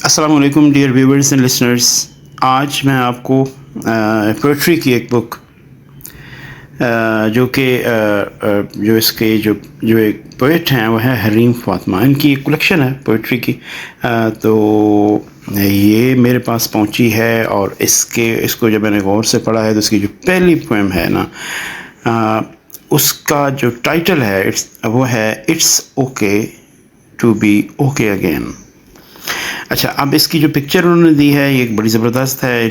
السلام علیکم dear viewers and listeners. آج میں آپ کو پوئٹری کی ایک بک جو کہ جو اس کے جو ایک پوئٹ ہیں وہ ہے حریم فاطمہ. ان کی ایک کلیکشن ہے پوئٹری کی. تو یہ میرے پاس پہنچی ہے اور اس کو جب میں نے غور سے پڑھا ہے تو اس کی جو پہلی پوئم ہے نا اس کا جو ٹائٹل ہے وہ ہے it's okay to be okay again. اچھا، اب اس کی جو پکچر انہوں نے دی ہے یہ ایک بڑی زبردست ہے.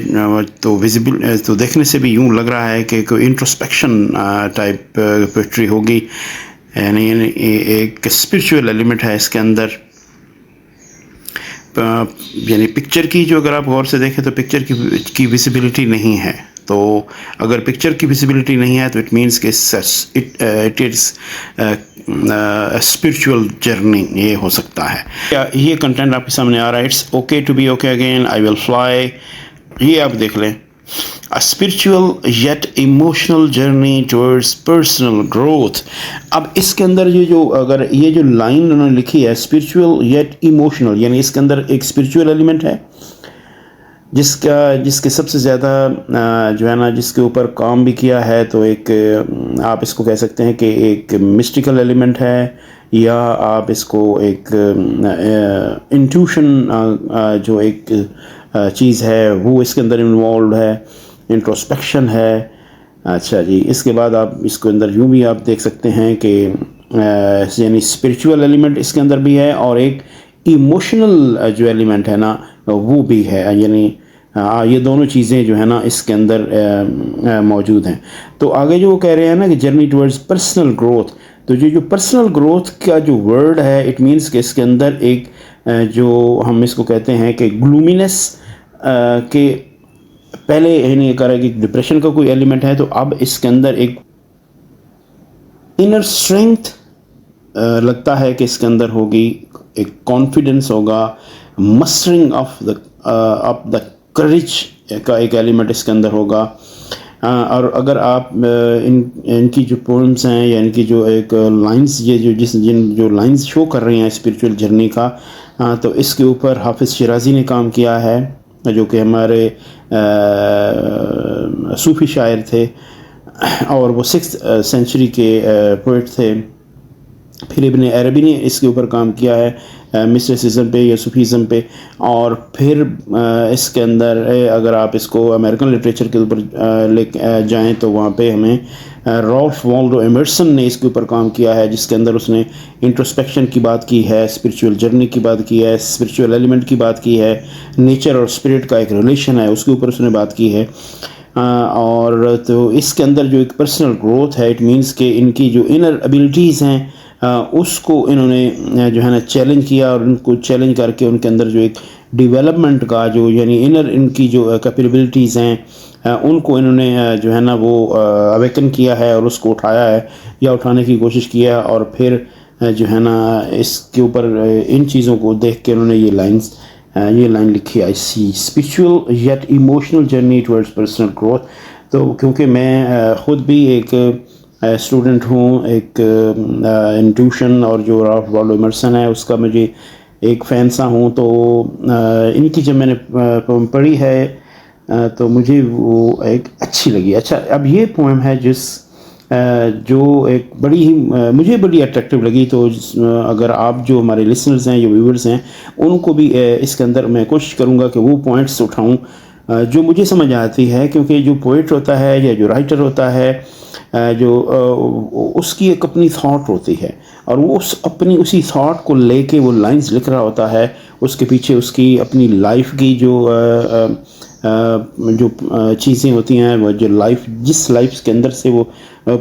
تو ویزیبل تو دیکھنے سے بھی یوں لگ رہا ہے کہ کوئی انٹروسپیکشن ٹائپ پوئٹری ہوگی، یعنی ایک اسپریچول ایلیمنٹ ہے اس کے اندر. یعنی پکچر کی جو اگر آپ غور سے دیکھیں تو پکچر کی ویزیبلٹی نہیں ہے. تو اگر پکچر کی ویزیبلٹی نہیں ہے تو اٹ مینس کہ اٹ از اسپریچول جرنی یہ ہو سکتا ہے. یہ کنٹینٹ آپ کے سامنے آ رہا ہے. It's okay to be okay again, I will fly. یہ آپ دیکھ لیں. A spiritual yet emotional journey towards personal growth. اب اس کے اندر اگر یہ جو لائن انہوں نے لکھی ہے spiritual yet emotional، یعنی اس کے اندر ایک spiritual element ہے جس کے سب سے زیادہ جو ہے نا جس کے اوپر کام بھی کیا ہے. تو ایک آپ اس کو کہہ سکتے ہیں کہ ایک مسٹیکل ایلیمنٹ ہے، یا آپ اس کو ایک انٹیوشن جو ایک چیز ہے وہ اس کے اندر انوالوڈ ہے، انٹروسپیکشن ہے. اچھا جی، اس کے بعد آپ اس کے اندر یوں بھی آپ دیکھ سکتے ہیں کہ یعنی اسپریچول ایلیمنٹ اس کے اندر بھی ہے اور ایک ایموشنل جو ایلیمنٹ ہے نا وہ بھی ہے. یعنی یہ دونوں چیزیں جو ہے نا اس کے اندر موجود ہیں. تو آگے جو وہ کہہ رہے ہیں نا کہ جرنی ٹورڈز پرسنل گروتھ، تو جو پرسنل گروتھ کا جو ورڈ ہے اٹ مینس کہ اس کے اندر ایک جو ہم اس کو کہتے ہیں کہ گلومینس کے پہلے یعنی کہہ رہا ہے کہ ڈپریشن کا کوئی ایلیمنٹ ہے، تو اب اس کے اندر ایک انر اسٹرینتھ لگتا ہے کہ اس کے اندر ہوگی، ایک کانفیڈنس ہوگا، مسٹرنگ آف دا کریج کا ایک ایلیمنٹ اس کے اندر ہوگا. اور اگر آپ ان کی جو پوئمس ہیں یا ان کی جو ایک لائنس یہ جو لائنس شو کر رہی ہیں اسپریچول جرنی کا، تو اس کے اوپر حافظ شیرازی نے کام کیا ہے جو کہ ہمارے صوفی شاعر تھے اور وہ 6th سینچری کے پوئٹ تھے. پھر ابن عربی نے اس کے اوپر کام کیا ہے مسٹیسزم پہ یا صوفیزم پہ. اور پھر اس کے اندر اگر آپ اس کو امریکن لٹریچر کے اوپر لے جائیں تو وہاں پہ ہمیں رالف والڈو ایمرسن نے اس کے اوپر کام کیا ہے، جس کے اندر اس نے انٹروسپیکشن کی بات کی ہے، اسپریچول جرنی کی بات کی ہے، اسپریچول ایلیمنٹ کی بات کی ہے، نیچر اور اسپرٹ کا ایک ریلیشن ہے اس کے اوپر اس نے بات کی ہے. اور تو اس کے اندر جو ایک پرسنل گروتھ ہے اٹ مینس کہ ان کی جو انر ایبلٹیز ہیں اس کو انہوں نے جو ہے نا چیلنج کیا، اور ان کو چیلنج کر کے ان کے اندر جو ایک ڈیولپمنٹ کا جو یعنی انر ان کی جو کیپیبلٹیز ہیں ان کو انہوں نے جو ہے نا وہ اویکن کیا ہے اور اس کو اٹھایا ہے یا اٹھانے کی کوشش کیا. اور پھر جو ہے نا اس کے اوپر ان چیزوں کو دیکھ کے انہوں نے یہ لائن لکھی، I see spiritual yet emotional journey towards personal growth. تو کیونکہ میں خود بھی ایک اسٹوڈنٹ ہوں، ایک انٹیوشن اور جو رالف والڈو ایمرسن ہے اس کا مجھے ایک فین سا ہوں، تو ان کی جب میں نے پوئم پڑھی ہے تو مجھے وہ ایک اچھی لگی. اچھا، اب یہ پوئم ہے جو ایک بڑی ہی مجھے بڑی اٹریکٹیو لگی. تو اگر آپ جو ہمارے لسنرز ہیں یا ویورز ہیں ان کو بھی اس کے اندر میں کوشش کروں گا کہ وہ پوائنٹس اٹھاؤں جو مجھے سمجھ آتی ہے، کیونکہ جو پوئٹ ہوتا ہے یا جو رائٹر ہوتا ہے جو اس کی ایک اپنی تھاٹ ہوتی ہے اور وہ اسی تھاٹ کو لے کے وہ لائنز لکھ رہا ہوتا ہے. اس کے پیچھے اس کی اپنی لائف کی جو چیزیں ہوتی ہیں، وہ جو جس لائف کے اندر سے وہ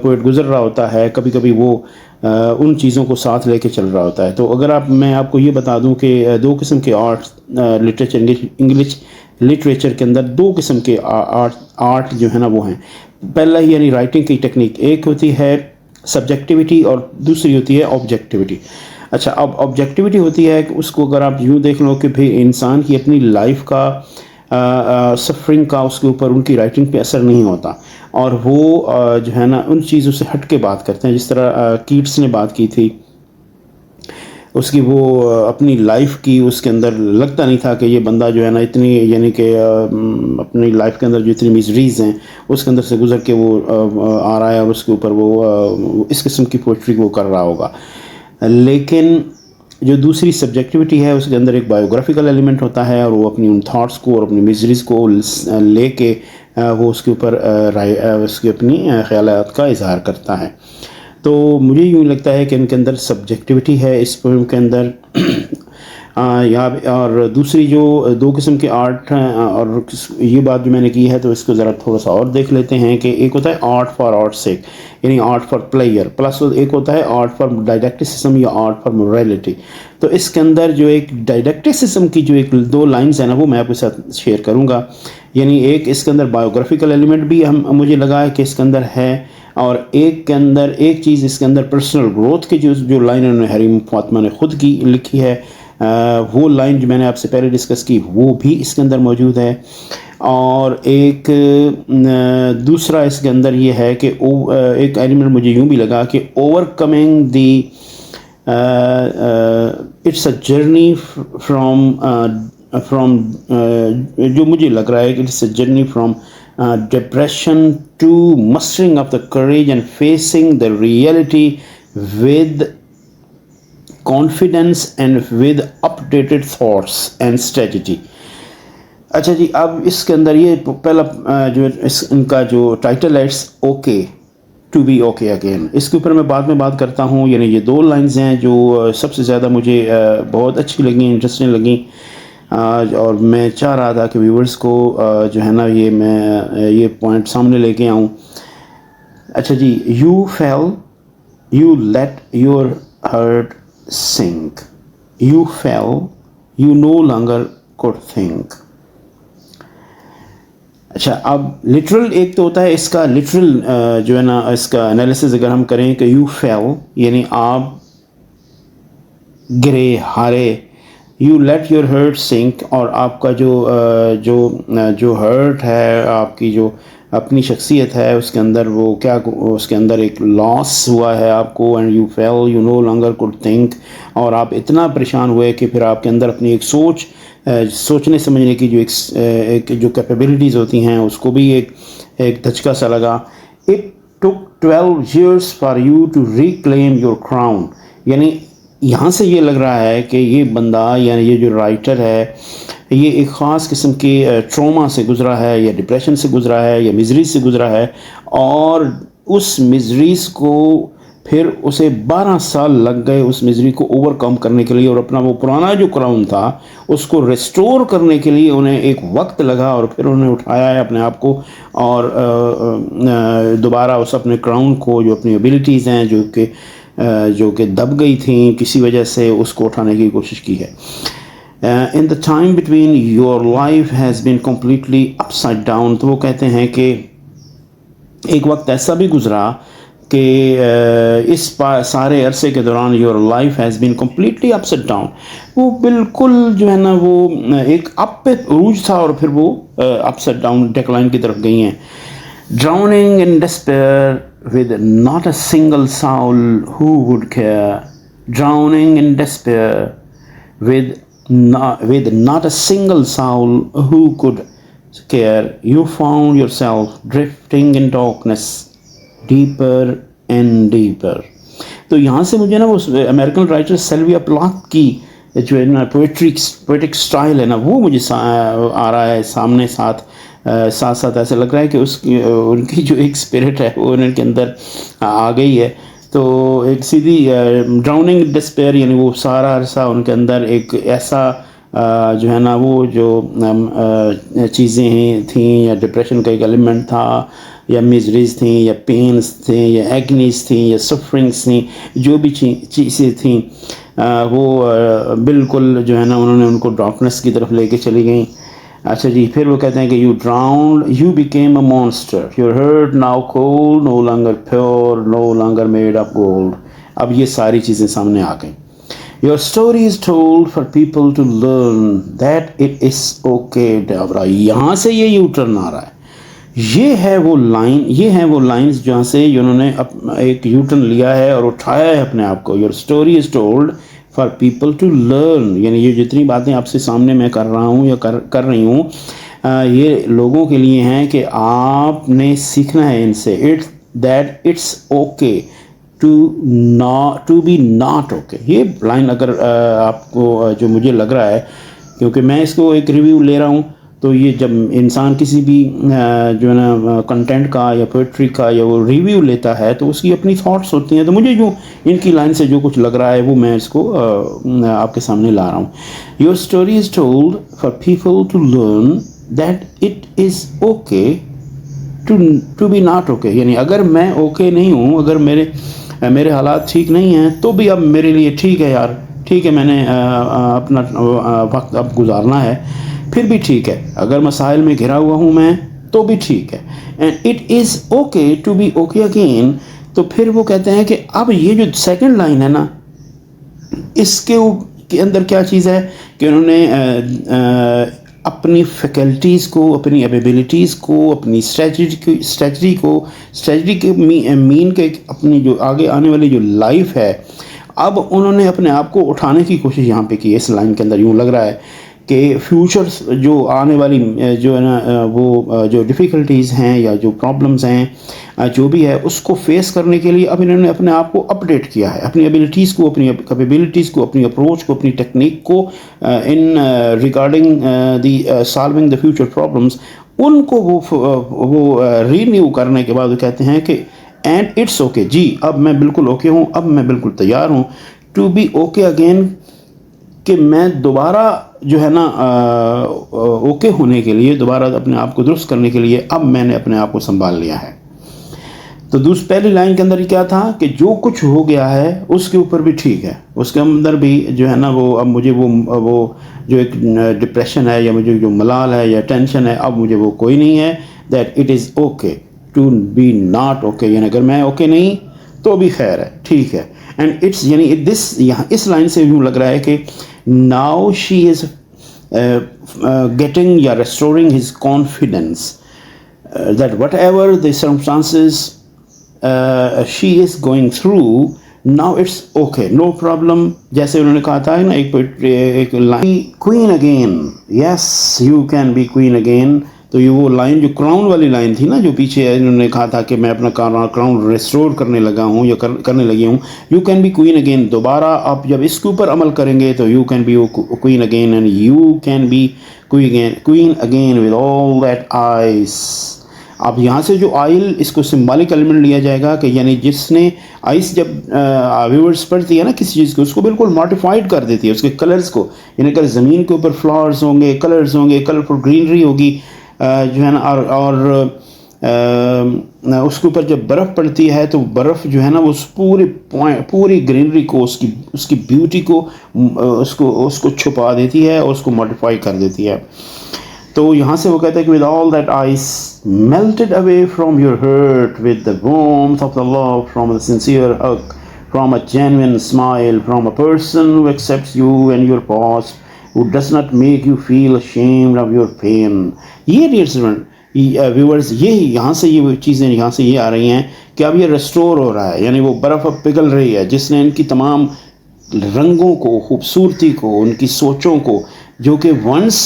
پوئٹ گزر رہا ہوتا ہے، کبھی کبھی وہ ان چیزوں کو ساتھ لے کے چل رہا ہوتا ہے. تو اگر میں آپ کو یہ بتا دوں کہ 2 قسم کے انگلش لٹریچر کے اندر 2 قسم کے آرٹ جو ہے نا وہ ہیں. پہلا ہی یعنی رائٹنگ کی ٹیکنیک، ایک ہوتی ہے سبجیکٹیوٹی اور دوسری ہوتی ہے آبجیکٹیوٹی. اچھا، اب آبجیکٹیوٹی ہوتی ہے کہ اس کو اگر آپ یوں دیکھ لو کہ پھر انسان کی اپنی لائف کا سفرنگ کا اس کے اوپر ان کی رائٹنگ پہ اثر نہیں ہوتا، اور وہ جو ہے نا ان چیزوں سے ہٹ کے بات کرتے ہیں، جس طرح کیٹس نے بات کی تھی اس کی وہ اپنی لائف کی اس کے اندر لگتا نہیں تھا کہ یہ بندہ جو ہے نا اتنی یعنی کہ اپنی لائف کے اندر جو اتنی میزریز ہیں اس کے اندر سے گزر کے وہ آ رہا ہے اور اس کے اوپر وہ اس قسم کی پوئٹری وہ کر رہا ہوگا. لیکن جو دوسری سبجیکٹیوٹی ہے اس کے اندر ایک بایوگرافیکل ایلیمنٹ ہوتا ہے اور وہ اپنی ان تھاٹس کو اور اپنی میزریز کو لے کے وہ اس کے اوپر اس کی اپنی خیالات کا اظہار کرتا ہے. تو مجھے یوں لگتا ہے کہ ان کے اندر سبجیکٹیوٹی ہے اس پوئم کے اندر. اور دوسری جو دو قسم کے آرٹ ہیں اور یہ بات جو میں نے کی ہے تو اس کو ذرا تھوڑا سا اور دیکھ لیتے ہیں کہ ایک ہوتا ہے آرٹ فار آرٹ سیک یعنی آرٹ فار پلیئر پلس ایک ہوتا ہے آرٹ فار ڈائڈیکٹسزم یا آرٹ فار موریلٹی. تو اس کے اندر جو ایک ڈائڈیکٹسزم کی جو ایک دو لائنز ہیں نا وہ میں آپ کے ساتھ شیئر کروں گا. یعنی ایک اس کے اندر بایوگرافیکل ایلیمنٹ بھی مجھے لگا ہے کہ اس کے اندر ہے اور ایک کے اندر ایک چیز اس کے اندر پرسنل گروتھ کی جو لائن انہوں نے حریم فاطمہ نے خود کی لکھی ہے وہ لائن جو میں نے آپ سے پہلے ڈسکس کی وہ بھی اس کے اندر موجود ہے. اور ایک دوسرا اس کے اندر یہ ہے کہ ایک ایلیمنٹ مجھے یوں بھی لگا کہ overcoming the it's a journey from جو مجھے لگ رہا ہے کہ it's a journey from depression to mustering up the courage and facing the reality with confidence and with updated thoughts and strategy. اچھا جی اب اس کے اندر یہ پہلا جو ان کا جو ٹائٹل ہے it's okay to be okay again اس کے اوپر میں بعد میں بات کرتا ہوں. یعنی یہ دو لائنز ہیں جو سب سے زیادہ مجھے بہت اچھی لگیں انٹرسٹنگ لگیں اور میں چاہ رہا تھا کہ ویورز کو جو ہے نا یہ پوائنٹ سامنے لے کے آؤں. اچھا جی you feel you let your heart sink you feel you no longer could think. اچھا اب لٹرل ایک تو ہوتا ہے اس کا لٹرل جو ہے نا اس کا انالیسز اگر ہم کریں کہ یو فیل یعنی آپ گرے ہارے. You let your heart sink اور آپ کا جو ہرٹ ہے آپ کی جو اپنی شخصیت ہے اس کے اندر وہ کیا اس کے اندر ایک لاس ہوا ہے آپ کو and you feel you no longer could think اور آپ اتنا پریشان ہوئے کہ پھر آپ کے اندر اپنی ایک سوچنے سمجھنے کی جو ایک جو کیپیبلٹیز ہوتی ہیں اس کو بھی ایک دھچکا سا لگا. It took 12 years for you to reclaim your crown. یعنی یہاں سے یہ لگ رہا ہے کہ یہ بندہ یعنی یہ جو رائٹر ہے یہ ایک خاص قسم کے ٹروما سے گزرا ہے یا ڈپریشن سے گزرا ہے یا میزریز سے گزرا ہے اور اس میزریز کو پھر اسے 12 سال لگ گئے اس میزری کو اوور کم کرنے کے لیے اور اپنا وہ پرانا جو کراؤن تھا اس کو ریسٹور کرنے کے لیے انہیں ایک وقت لگا اور پھر انہوں نے اٹھایا ہے اپنے آپ کو اور دوبارہ اس اپنے کراؤن کو جو اپنی ایبلٹیز ہیں جو کہ دب گئی تھیں کسی وجہ سے اس کو اٹھانے کی کوشش کی ہے. In the time between your life has been completely upside down. تو وہ کہتے ہیں کہ ایک وقت ایسا بھی گزرا کہ اس سارے عرصے کے دوران your life has been completely upside down. وہ بالکل جو ہے نا وہ ایک اپ پہ عروج تھا اور پھر وہ اپ سائڈ ڈاؤن ڈیکلائن کی طرف گئی ہیں. ڈراؤننگ ان disappear with not a single soul who would care. Drowning in despair with not a single soul who could care. You found yourself drifting in darkness deeper and deeper. تو یہاں سے مجھے نا وہ امریکن رائٹر سیلویا پلاک کی جو ہے نا پوئٹک سٹائل ہے نا وہ مجھے آ رہا ہے سامنے ساتھ ایسا لگ رہا ہے کہ ان کی جو ایک اسپرٹ ہے وہ ان کے اندر آ گئی ہے. تو ایک سیدھی ڈراؤننگ ڈسپیئر یعنی وہ سارا عرصہ ان کے اندر ایک ایسا جو ہے نا وہ جو چیزیں تھیں یا ڈپریشن کا ایک ایلیمنٹ تھا یا میزریز تھیں یا پینس تھیں یا ایگنیز تھیں یا سفرنگس تھیں جو بھی چیزیں تھیں وہ بالکل جو ہے نا انہوں نے ان کو ڈارکنیس کی طرف لے کے چلی گئیں. اچھا جی پھر وہ کہتے ہیں کہ you drowned you became a monster your heart now cold no longer pure no longer made of gold. اب یہ ساری چیزیں سامنے آ گئیں. Your story is told for people to learn that it is okay ڈیورا. یہاں سے یہ یو ٹرن آ رہا ہے. یہ ہے وہ لائنز جہاں سے انہوں نے ایک یو ٹرن لیا ہے اور اٹھایا ہے اپنے آپ کو. Your story is told for people to learn, یعنی یہ جتنی باتیں آپ سے سامنے میں کر رہا ہوں یا کر رہی ہوں یہ لوگوں کے لیے ہیں کہ آپ نے سیکھنا ہے ان سے. It's okay to be not okay. یہ لائن اگر آپ کو جو مجھے لگ رہا ہے، کیونکہ میں اس کو ایک ریویو لے رہا ہوں، تو یہ جب انسان کسی بھی جو ہے نا کنٹینٹ کا یا پوئٹری کا یا وہ ریویو لیتا ہے تو اس کی اپنی تھاٹس ہوتی ہیں. تو مجھے جو ان کی لائن سے جو کچھ لگ رہا ہے وہ میں اس کو آپ کے سامنے لا رہا ہوں. Your story is told for people to learn that it is okay to be not okay. یعنی اگر میں اوکے نہیں ہوں، اگر میرے حالات ٹھیک نہیں ہیں، تو بھی اب میرے لیے ٹھیک ہے یار، ٹھیک ہے، میں نے اپنا وقت اب گزارنا ہے، پھر بھی ٹھیک ہے. اگر مسائل میں گھرا ہوا ہوں میں تو بھی ٹھیک ہے. And it is okay to be okay again. تو پھر وہ کہتے ہیں کہ اب یہ جو سیکنڈ لائن ہے نا، اس کے اندر کیا چیز ہے کہ انہوں نے اپنی فیکلٹیز کو، اپنی ایبیلٹیز کو، اپنی اسٹریٹجی کے مین کے اپنی جو آگے آنے والی جو لائف ہے، اب انہوں نے اپنے آپ کو اٹھانے کی کوشش یہاں پہ کی. اس لائن کے اندر یوں لگ رہا ہے کہ فیوچر جو آنے والی جو ہے نا وہ جو ڈیفیکلٹیز ہیں یا جو پرابلمز ہیں جو بھی ہے، اس کو فیس کرنے کے لیے اب انہوں نے اپنے آپ کو اپڈیٹ کیا ہے، اپنی ایبیلٹیز کو، اپنی کیپیبلٹیز کو، اپنی اپروچ کو، اپنی ٹیکنیک کو in regarding the solving the future problems, ان کو وہ رینیو کرنے کے بعد وہ کہتے ہیں کہ اینڈ اٹس اوکے، جی اب میں بالکل اوکے ہوں، اب میں بالکل تیار ہوں ٹو بی اوکے اگین، کہ میں دوبارہ جو ہے نا اوکے ہونے کے لیے، دوبارہ اپنے آپ کو درست کرنے کے لیے اب میں نے اپنے آپ کو سنبھال لیا ہے. تو پہلی لائن کے اندر کیا تھا کہ جو کچھ ہو گیا ہے اس کے اوپر بھی ٹھیک ہے، اس کے اندر بھی جو ہے نا وہ اب مجھے وہ جو ایک ڈپریشن ہے یا مجھے جو ملال ہے یا ٹینشن ہے، اب مجھے وہ کوئی نہیں ہے. That it is okay to be not okay, یعنی اگر میں اوکے نہیں تو بھی خیر ہے، ٹھیک ہے. اینڈ اٹس یعنی یہاں اس لائن سے یوں لگ رہا ہے کہ ناؤ شی از گیٹنگ یا restoring his confidence that what ever the circumstances she is going through, now it's okay, no problem. جیسے انہوں نے کہا تھا نا ایک line, queen again, yes you can be queen again. تو یہ وہ لائن جو کراؤن والی لائن تھی نا، جو پیچھے انہوں نے کہا تھا کہ میں اپنا کراؤن ریسٹور کرنے لگا ہوں یا کرنے لگی ہوں. You can be queen again, دوبارہ آپ جب اس کے اوپر عمل کریں گے تو you can be queen again, and you can be queen again with all that ice. اب یہاں سے جو آئل، اس کو سمبولک ایلیمنٹ لیا جائے گا کہ یعنی جس نے آئس جب ویورس پڑھتی ہے نا کسی چیز کو، اس کو بالکل ماڈیفائڈ کر دیتی ہے، اس کے کلرز کو. یعنی اگر زمین کے اوپر فلاورز ہوں گے، کلرز ہوں گے، کلرفل گرینری ہوگی جو ہے نا، اور اس کے اوپر جب برف پڑتی ہے تو برف جو ہے نا وہ پوری گرینری کو، اس کی بیوٹی کو اس کو چھپا دیتی ہے اور اس کو ماڈیفائی کر دیتی ہے. تو یہاں سے وہ کہتے ہیں کہ with all that ice melted away from your hurt with the warmth of the love, from a sincere hug, from a genuine smile, from a person who accepts you and your past, who does not make you feel ashamed of your pain. یہ viewers یہاں سے یہ چیزیں یہاں سے یہ آ رہی ہیں کہ اب یہ ریسٹور ہو رہا ہے، یعنی وہ برف اب پگھل رہی ہے جس نے ان کی تمام رنگوں کو، خوبصورتی کو، ان کی سوچوں کو، جو کہ once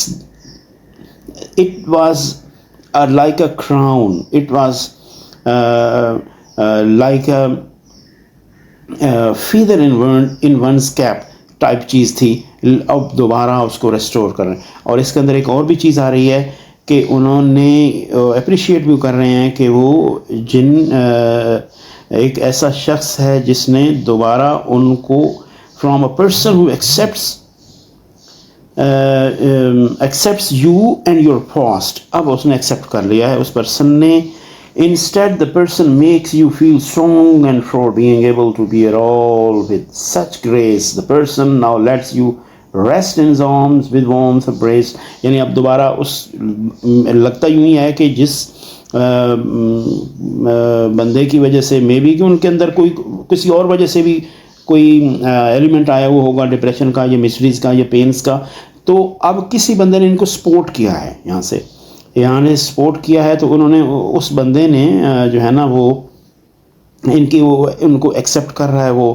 it was like a crown, it was like a feather in one's cap type چیز تھی، اب دوبارہ اس کو ریسٹور کر رہے ہیں. اور اس کے اندر ایک اور بھی چیز آ رہی ہے کہ انہوں نے اپریشیٹ بھی کر رہے ہیں کہ وہ ایک ایسا شخص ہے جس نے دوبارہ ان کو from a person who accepts you and your past. اب اس نے accept کر لیا ہے اس پرسن نے. Instead the person makes you feel strong and for being able to bear all with such grace. The person now lets you rest in his arms with warmth embrace. یعنی اب دوبارہ اس لگتا یوں ہی ہے کہ جس بندے کی وجہ سے مے بی کہ ان کے اندر کوئی کسی اور وجہ سے بھی کوئی ایلیمنٹ آیا وہ ہوگا، ڈپریشن کا یا مسٹریز کا یا پینس کا، تو اب کسی بندے نے ان کو سپورٹ کیا ہے، یہاں نے سپورٹ کیا ہے، تو انہوں نے اس بندے نے جو ہے نا وہ ان کو ایکسیپٹ کر رہا ہے وہ.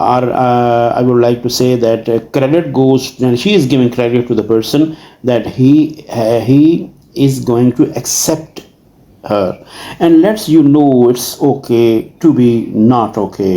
or I would like to say that credit goes, and she is giving credit to the person that he is going to accept her and lets you know it's okay to be not okay,